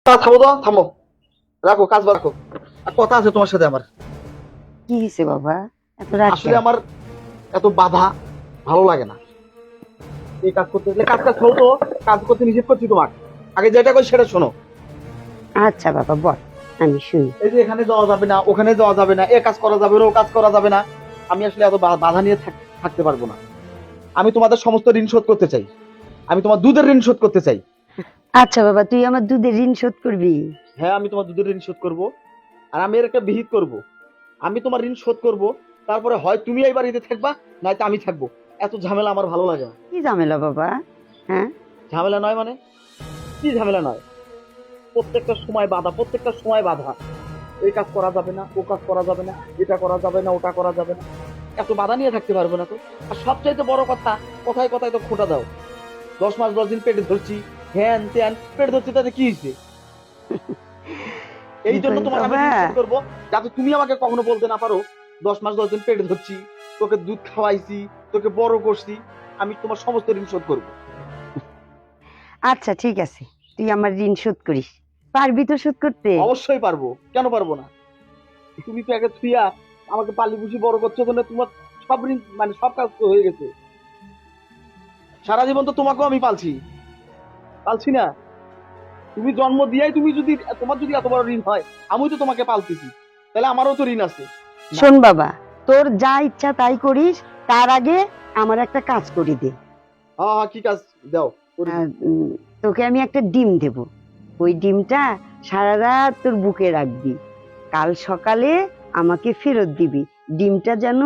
থামো তো, থামো, রাখো কাজ রাখো। আর কথা আছে তোমার সাথে আমার। কি হয়েছে বাবা, এত রাগ আসলে কেন? আমার এত বাধা ভালো লাগে না। এই কাজ করতে গেলে কাজ কাজ হতো, কাজ করতে নিষেধ করছি তোমার। আগে যেটা কই সেটা শোনো। আচ্ছা বাবা বল, আমি শুনি। এই যে এখানে যাওয়া যাবে না, ওখানে যাওয়া যাবে না, এ কাজ করা যাবে না, ও কাজ করা যাবে না। আমি আসলে এত বাধা নিয়ে থাকতে পারবো না। আমি তোমাদের সমস্ত ঋণ শোধ করতে চাই। আমি তোমার দুধের ঋণ শোধ করতে চাই। আচ্ছা বাবা, তুই আমার দুধের ঋণ শোধ করবি? হ্যাঁ, আমি তোমার দুধের ঋণ শোধ করব। আর আমি এর একটা বিহিত করব। আমি তোমার ঋণ শোধ করব, তারপরে হয় তুমি এই বাড়িতে থাকবা, নয়তো আমি থাকবো। এত ঝামেলা আমার ভালো লাগে না। কি ঝামেলা বাবা? হ্যাঁ, ঝামেলা নয় মানে? কি ঝামেলা নয়? প্রত্যেকটা সময় বাধা, প্রত্যেকটা সময় বাধা। এই কাজ করা যাবে না, ও কাজ করা যাবে না, এটা করা যাবে না, ওটা করা যাবে না। এত বাধা নিয়ে থাকতে পারবো না তো। আর সবচাইতে বড় কথা, কথায় কথায় তো খোঁটা দাও। 10 মাস 10 দিন পেটে ধরছি, হ্যান ত্যান পেটে ধরছি, তাতে কি হয়েছে? কি এই জন্য করি তোমার আমি বাবা? রিকোয়েস্ট করবো, যাতে তুমি আমাকে কখনো বলতে না পারো 10 মাস 10 দিন পেটে ধরছি, তোকে দুধ খাওয়াইছি, তোকে বড় করছি। আমি তোমার সমস্ত ঋণ শোধ করবো। আচ্ছা ঠিক আছে, তুই আমার ঋণ শোধ করিস। পারবি তো শোধ করতে? অবশ্যই পারবো, কেন পারবো না? তুমি তো একে থুইয়া আমাকে পালি পুষি বড় করছো, জন্য তোমার সব ঋণ মানে সব কাজ তো হয়ে গেছে। সারা জীবন তো তোমাকেও আমি পালছি, পালছি না? তুমি জন্ম দিয়াই তুমি যদি, তোমার যদি এত বড় ঋণ হয়, আমি তো তোমাকে পালতেছি, তাহলে আমারও তো ঋণ আছে না? শোন বাবা, তোর যা ইচ্ছা তাই করিস, তার আগে আমার একটা কাজ করে দে। হ্যাঁ হ্যাঁ, কি কাজ? দাও, করে দিই। তোকে আমি একটা ডিম দেব, ওই ডিমটা সারা রাত তোর বুকে রাখবি, কাল সকালে আমাকে ফেরত দিবি। ডিমটা যেন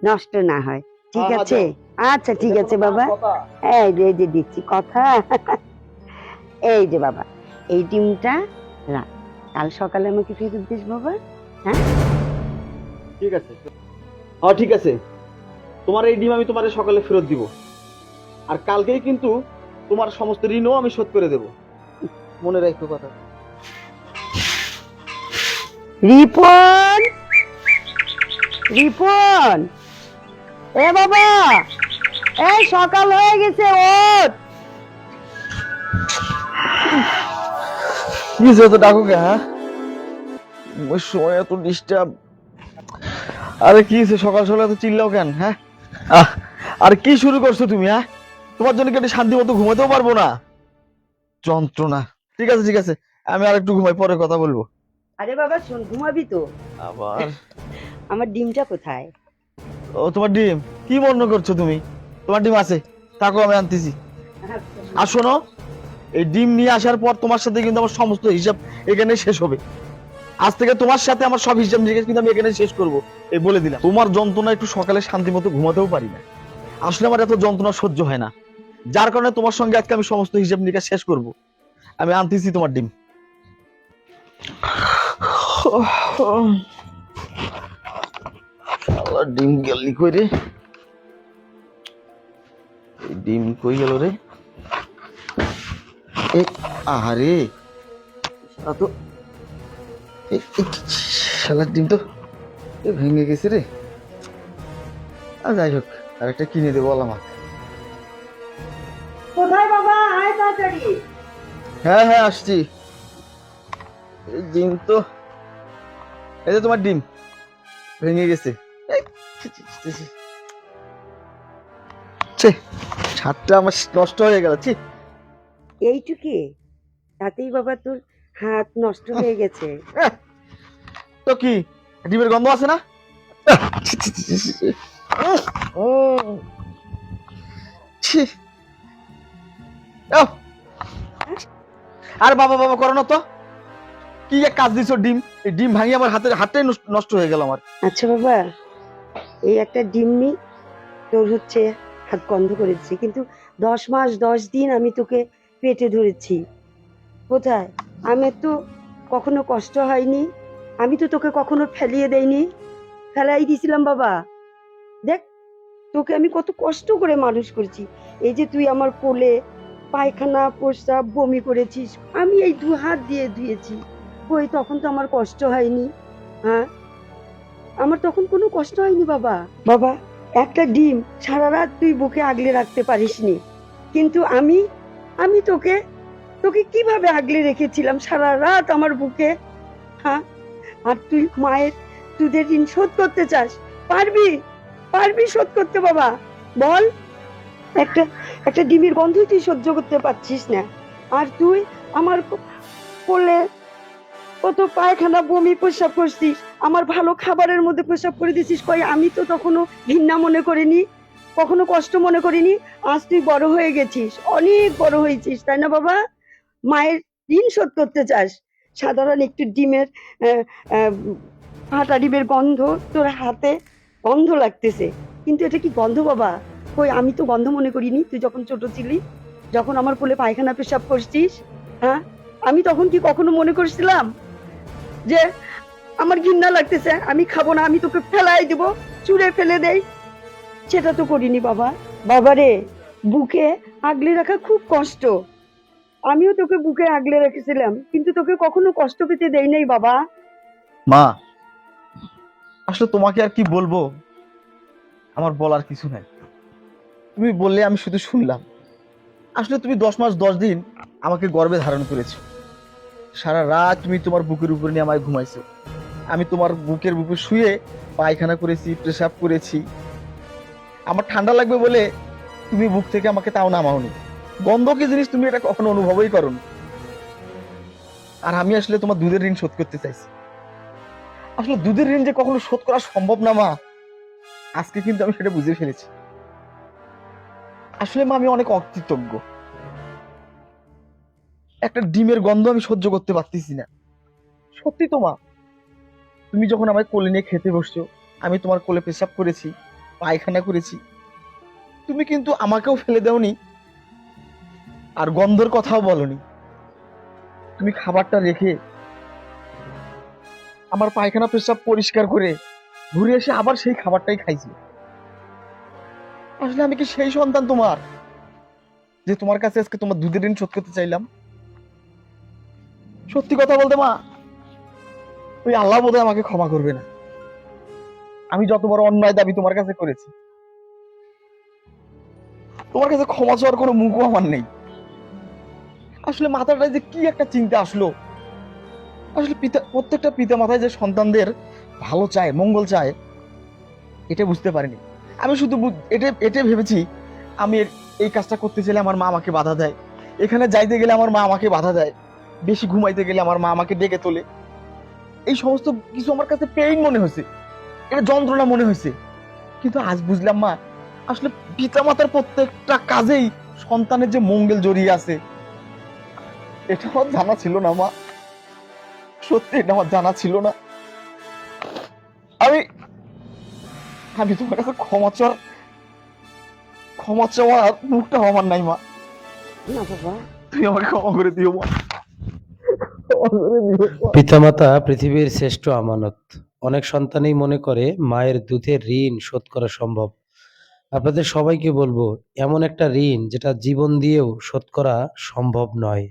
নষ্ট না হয়, ঠিক হ্যাঁ হ্যাঁ, আছে? দাও। আচ্ছা ঠিক এটা আছে কোনো বাবা। কথা? এই যে দিচ্ছি কথা। এই যে বাবা, এই ডিমটা রাখ, কাল সকালে আমাকে ফেরত দিস বাবা। হ্যাঁ ঠিক আছে, হ্যাঁ ঠিক আছে। তোমার এই ডিম আমি তোমার সকালে ফেরত দিব। আর কালকেই কিন্তু তোমার সমস্ত ঋণও আমি শোধ করে দেব। মনে রাখো কথা। রিপন, রিপন, এ বাবা, এই সকাল হয়ে গেছে, ওঠ। কি হয়েছে ডাকো কে? হ্যাঁ, ওই সময় এত ডিস্টার্ব। আরে কি হয়েছে সকাল সকাল এত চিল্লাও কেন? হ্যাঁ, আহ, আর কি শুরু করছো তুমি? হ্যাঁ, তোমার জন্য কি একটু শান্তি মতো ঘুমাতেও পারবো না? যন্ত্রণা। ঠিক আছে ঠিক আছে, আমি আর একটু ঘুমাই, পরে কথা বলবো। আরে বাবা শোন, ঘুমাবি তো? আবার? আমার ডিমটা কোথায়? ও, তোমার ডিম? কি মনে করছো তুমি? তোমার ডিম আছে, থাকো, আমি আনতেছি। আর শোনো, এই ডিম নিয়ে আসার পর তোমার সাথে কিন্তু আমার সমস্ত হিসাব এখানে শেষ হবে। আজ থেকে তোমার সাথে আমার সব হিসাব নিকাশ কিন্তু আমি এখানে শেষ করব, এই বলে দিলাম। তোমার যন্ত্রণা একটু সকালে শান্তি মতো ঘুমাতেও পারি না। আসলে আমার এত যন্ত্রণা সহ্য হয় না, যার কারণে তোমার সঙ্গে আজকে আমি সমস্ত হিসাব নিকাশ শেষ করব। আমি আনতেছি তোমার ডিম। শালা ডিম গেলি কই রে? এই ডিম কই গেল রে? আহারে, শালা তো শালার ডিম তো ভেঙে গেছে রে। আর যাই হোক, আর একটা কিনে দেবো আমাকে। কোথায় বাবা, আয় তাড়াতাড়ি। হ্যাঁ হ্যাঁ, আসছি। এই ডিম তো, এই যে তোমার ডিম ভেঙে গেছে। এই, ছি, ছি, ছি, ছি। ছি, ছাদটা আমার নষ্ট হয়ে গেল। ছি, এইটুকি তাতেই বাবা তোর হাত নষ্ট হয়ে গেছে? এহ, তো কি, ডিমের গন্ধ আছে না? ছি, ছি, ছি, ছি, ছি। ছি। আহ, আর বাবা বাবা করো না তো। কি এক কাজ দিছো ডিম, এই ডিম ভাঙিয়ে আমার হাতটাই নষ্ট হয়ে গেল আমার। আচ্ছা বাবা, এই একটা ডিম নি, তোর হচ্ছে হাত গন্ধ করেছি, কিন্তু 10 মাস 10 দিন আমি তোকে পেটে ধরেছি। কোথায়, আমার তো কখনো কষ্ট হয়নি, আমি তো তোকে কখনো ফেলিয়ে দেইনি, ফেলাই দিয়েছিলাম বাবা? দেখ, তোকে আমি কত কষ্ট করে মানুষ করেছি। এই যে তুই আমার কোলে পায়খানা প্রস্রাব বমি করেছিস, আমি এই 2 হাত দিয়ে ধুয়েছি। কই, তখন তো আমার কষ্ট হয়নি? হ্যাঁ, আমার তখন কোনো কষ্ট হয়নি বাবা। বাবা, একটা ডিম সারা রাত তুই বুকে আগলে রাখতে পারিসনি, কিন্তু আমি আমি তোকে তোকে কিভাবে আগলে রেখেছিলাম সারা রাত আমার বুকে, হ্যাঁ? আর তুই মায়ের দুধের ঋণ শোধ করতে চাস? পারবি? পারবি শোধ করতে বাবা? বল। একটা একটা ডিমের গন্ধই তুই সহ্য করতে পারছিস না, আর তুই আমার কোলে কত পায়খানা বমি প্রস্রাব করছিস, আমার ভালো খাবারের মধ্যে প্রস্রাব করে দিছিস। কই আমি তো তখনও ঘৃণা মনে করিনি, কখনো কষ্ট মনে করিনি। আজ তুই বড় হয়ে গেছিস, অনেক বড় হয়েছিস, তাই না বাবা? মায়ের ঋণ শোধ করতে চাস? সাধারণ একটু ডিমের আহ, আহ, ফাটা ডিমের গন্ধ তোর হাতে গন্ধ লাগতেছে, কিন্তু এটা কি গন্ধ বাবা? কই আমি তো গন্ধ মনে করিনি। তুই যখন ছোট ছিলি, যখন আমার কোলে পায়খানা পেশাব করছিস, হ্যাঁ, আমি তখন কি কখনো মনে করছিলাম যে আমার ঘৃণা লাগতেছে, আমি খাবো না, আমি তোকে ফেলাই দিব, চুড়ে ফেলে দেই? সেটা তো করিনি বাবা। বাবারে, বুকে আগলে রাখা খুব কষ্ট। আমিও তোকে বুকে আগলে রেখেছিলাম, কিন্তু তোকে কখনো কষ্ট পেতে দেই নাই বাবা। মা, আসলে তোমাকে আর কি বলবো, আমার বলার কিছু নাই। তুমি বললে আমি শুধু শুনলাম। আসলে তুমি 10 মাস 10 দিন আমাকে গর্ভে ধারণ করেছো। সারা রাত তুমি তোমার বুকের উপর নিয়ে আমায় ঘুমাইছো। আমি তোমার বুকের উপর শুয়ে পায়খানা করেছি, পেশাব করেছি। আমার ঠান্ডা লাগবে বলে তুমি বুক থেকে আমাকে তাও নামাওনি। গন্ধ কি জিনিস তুমি এটা কখনো অনুভবই করোনি। আর আমি আসলে তোমার দুধের ঋণ শোধ করতে চাইছি। আসলে দুধের ঋণ যে কখনো শোধ করা সম্ভব না মা, আজকে কিন্তু আমি সেটা বুঝে ফেলেছি। আসলে মা, আমি অনেক অকৃতজ্ঞ। একটা ডিমের গন্ধ আমি সহ্য করতে পারতেছি না। সত্যি তো মা, তুমি যখন আমায় কোলে নিয়ে খেতে বসছো, আমি তোমার কোলে পেশাব করেছি, পায়খানা করেছি, তুমি কিন্তু আমাকেও ফেলে দাওনি, আর গন্ধর কথাও বলনি। তুমি খাবারটা রেখে আমার পায়খানা পেশাব পরিষ্কার করে ঘুরে এসে আবার সেই খাবারটাই খাইছি। আসলে আমি কি সেই সন্তান তোমার, যে তোমার কাছে আজকে তোমার দুধের ঋণ শোধ করতে চাইলাম? সত্যি কথা বলতে মা, ওই আল্লাহ বোধহয় আমাকে ক্ষমা করবে না। আমি যত বড় অন্যায় দাবি তোমার কাছে করেছি, তোমার কাছে ক্ষমা চাওয়ার কোনো মুখও আমার নেই। আসলে মাথাটায় যে কি একটা চিন্তা আসলো। আসলে প্রত্যেকটা পিতা মাথায় যে সন্তানদের ভালো চায়, মঙ্গল চায়, এটা বুঝতে পারিনি। আমি শুধু এটা এটা ভেবেছি, আমি এই কাজটা করতে চাইলে আমার মা আমাকে বাধা দেয়, এখানে যাইতে গেলে আমার মা আমাকে বাধা দেয়, বেশি ঘুমাইতে গেলে আমার মা আমাকে ডেকে তোলে। এই সমস্ত কিছু আমার কাছে পেইন মনে হয়েছে, এটা যন্ত্রণা মনে হয়েছে। কিন্তু আজ বুঝলাম মা, আসলে পিতা মাতার প্রত্যেকটা কাজেই সন্তানের যে মঙ্গল জড়িয়ে আছে, এটা আমার জানা ছিল না মা। সত্যি এটা আমার জানা ছিল না। আমি আমি তোমার কাছে ক্ষমা চাওয়ার মুখটা আমার নাই মা। না বাবা। তুমি আমাকে ক্ষমা করে দিও মা, ক্ষমা করে দিও মা। পিতামাতা পৃথিবীর শ্রেষ্ঠ আমানত। অনেক সন্তানই মনে করে মায়ের দুধের ঋণ শোধ করা সম্ভব। আপনাদের সবাইকে বলবো, এমন একটা ঋণ যেটা জীবন দিয়েও শোধ করা সম্ভব নয়।